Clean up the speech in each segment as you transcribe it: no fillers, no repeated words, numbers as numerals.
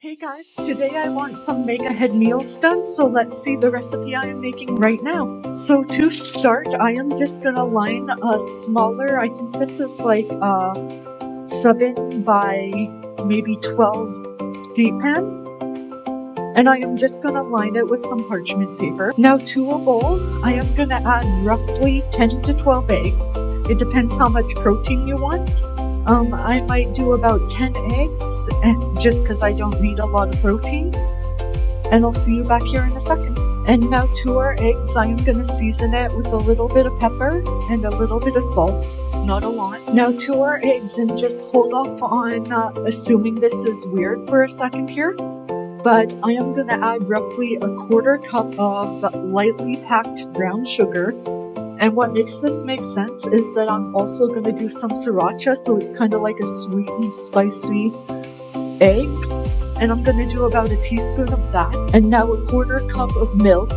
Hey guys, today I want some mega head meals done, so let's see the recipe I am making right now. So to start, I am just gonna line a smaller, I think this is like a 7 by maybe 12 sheet pan. And I am just gonna line it with some parchment paper. Now to a bowl, I am gonna add roughly 10 to 12 eggs. It depends how much protein you want. I might do about 10 eggs, and just because I don't need a lot of protein. And I'll see you back here in a second. And now to our eggs, I am going to season it with a little bit of pepper and a little bit of salt, not a lot. Now to our eggs, and just hold off on assuming this is weird for a second here. But I am going to add roughly a 1/4 cup of lightly packed brown sugar. And what makes this make sense is that I'm also going to do some sriracha, so it's kind of like a sweet and spicy egg. And I'm going to do about a teaspoon of that. And now a 1/4 cup of milk,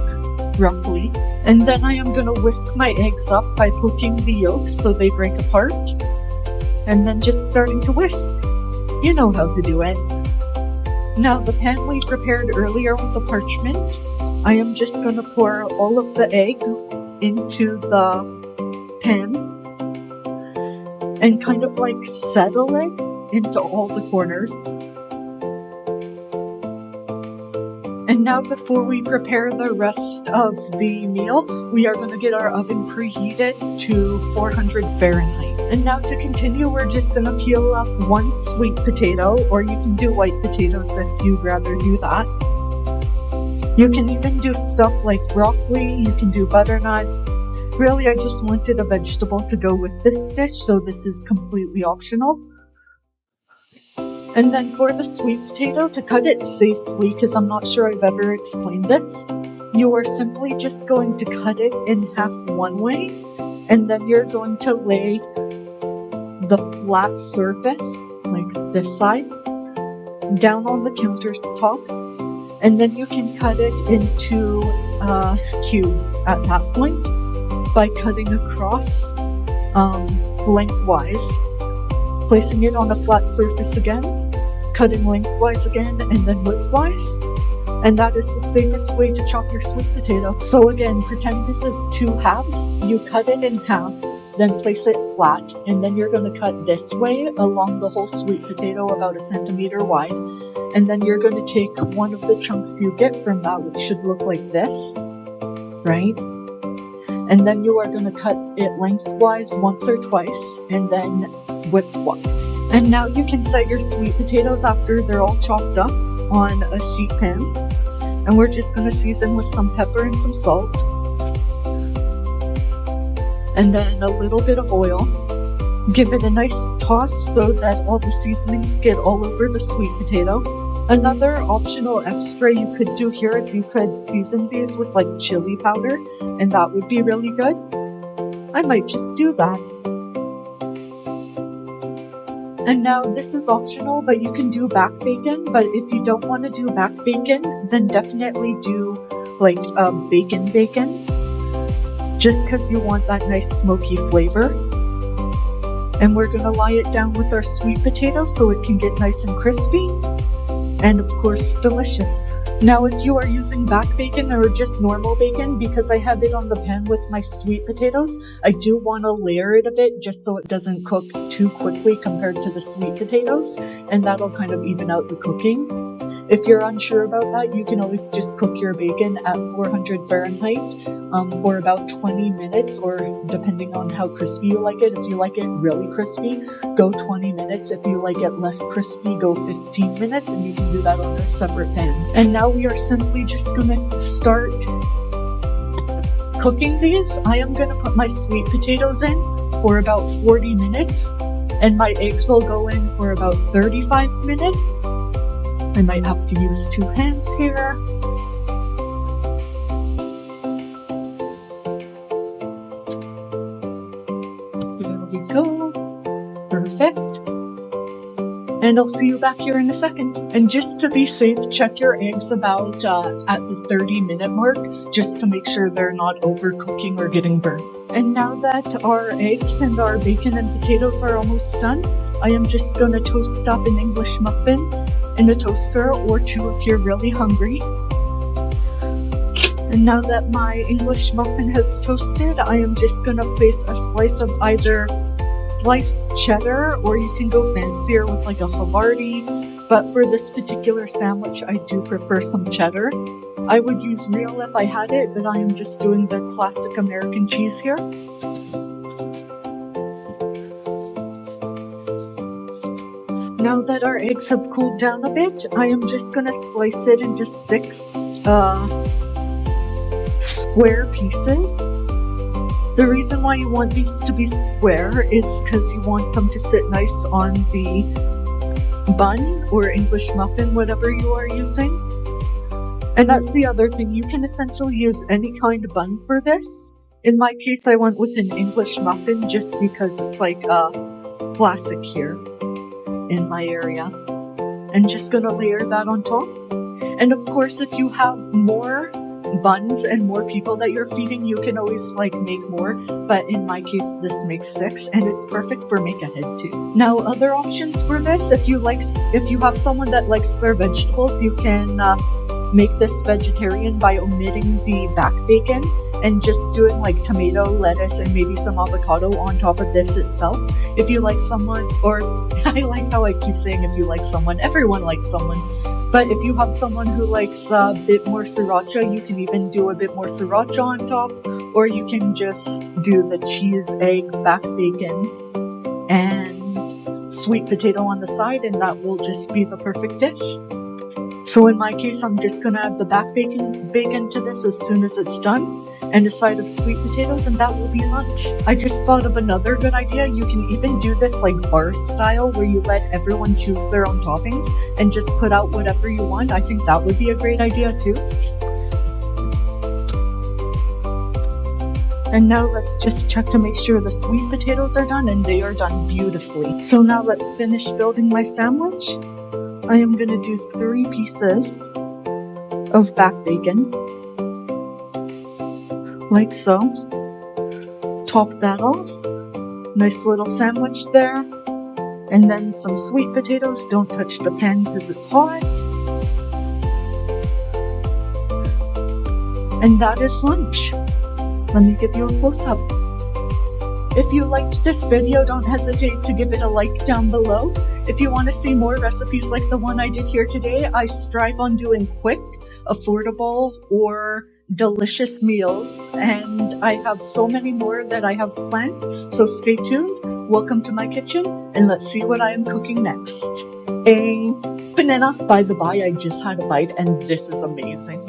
roughly. And then I am going to whisk my eggs up by poking the yolks so they break apart. And then just starting to whisk. You know how to do it. Now the pan we prepared earlier with the parchment, I am just going to pour all of the egg into the pan and kind of like settle it into all the corners. And now before we prepare the rest of the meal, we are going to get our oven preheated to 400 Fahrenheit. And now to continue, we're just going to peel up one sweet potato, or you can do white potatoes if you'd rather do that. You can even do stuff like broccoli, you can do butternut. Really, I just wanted a vegetable to go with this dish, so this is completely optional. And then for the sweet potato, to cut it safely, because I'm not sure I've ever explained this, you are simply just going to cut it in half one way, and then you're going to lay the flat surface, like this side, down on the countertop. And then you can cut it into cubes at that point by cutting across lengthwise, placing it on a flat surface again, cutting lengthwise again, and then widthwise. And that is the safest way to chop your sweet potato. So again, pretend this is 2 halves. You cut it in half, then place it flat, and then you're going to cut this way along the whole sweet potato about 1 centimeter wide. And then you're going to take one of the chunks you get from that, which should look like this, right? And then you are going to cut it lengthwise once or twice, and then widthwise. And now you can set your sweet potatoes after they're all chopped up on a sheet pan. And we're just going to season with some pepper and some salt. And then a little bit of oil. Give it a nice toss so that all the seasonings get all over the sweet potato. Another optional extra you could do here is you could season these with like chili powder, and that would be really good. I might just do that. And now this is optional, but you can do back bacon. But if you don't want to do back bacon, then definitely do like bacon, just because you want that nice smoky flavor. And we're going to lie it down with our sweet potato so it can get nice and crispy. And of course, delicious. Now, if you are using back bacon or just normal bacon, because I have it on the pan with my sweet potatoes, I do want to layer it a bit just so it doesn't cook too quickly compared to the sweet potatoes, and that'll kind of even out the cooking. If you're unsure about that, you can always just cook your bacon at 400 Fahrenheit for about 20 minutes, or depending on how crispy you like it. If you like it really crispy, go 20 minutes. If you like it less crispy, go 15 minutes, and you can do that on a separate pan. And now we are simply just going to start cooking these. I am going to put my sweet potatoes in for about 40 minutes, and my eggs will go in for about 35 minutes. I might have to use 2 hands here. There we go. Perfect. And I'll see you back here in a second. And just to be safe, check your eggs about at the 30-minute mark, just to make sure they're not overcooking or getting burnt. And now that our eggs and our bacon and potatoes are almost done, I am just going to toast up an English muffin in a toaster, or 2 if you're really hungry. And now that my English muffin has toasted, I am just gonna place a slice of either sliced cheddar, or you can go fancier with like a Havarti. But for this particular sandwich, I do prefer some cheddar. I would use real if I had it, but I am just doing the classic American cheese here. Now that our eggs have cooled down a bit, I am just gonna slice it into 6 square pieces. The reason why you want these to be square is because you want them to sit nice on the bun or English muffin, whatever you are using. And that's the other thing, you can essentially use any kind of bun for this. In my case, I went with an English muffin just because it's like a classic here in my area. And just gonna layer that on top. And of course, if you have more buns and more people that you're feeding, you can always like make more, but in my case this makes 6 and it's perfect for make ahead too. Now other options for this, if you have someone that likes their vegetables, you can make this vegetarian by omitting the back bacon and just doing like tomato, lettuce, and maybe some avocado on top of this itself. If you like someone, or I like how I keep saying if you like someone, everyone likes someone. But if you have someone who likes a bit more sriracha, you can even do a bit more sriracha on top, or you can just do the cheese, egg, back bacon, and sweet potato on the side, and that will just be the perfect dish. So in my case, I'm just gonna add the back bacon to this as soon as it's done, and a side of sweet potatoes, and that will be lunch. I just thought of another good idea. You can even do this like bar style, where you let everyone choose their own toppings and just put out whatever you want. I think that would be a great idea too. And now let's just check to make sure the sweet potatoes are done, and they are done beautifully. So now let's finish building my sandwich. I am gonna do 3 pieces of back bacon. Like so. Top that off. Nice little sandwich there. And then some sweet potatoes. Don't touch the pan because it's hot. And that is lunch. Let me give you a close-up. If you liked this video, don't hesitate to give it a like down below. If you want to see more recipes like the one I did here today, I strive on doing quick, affordable, or delicious meals, and I have so many more that I have planned, so stay tuned. Welcome to my kitchen, and let's see what I am cooking next. A banana. By the by, I just had a bite, and this is amazing.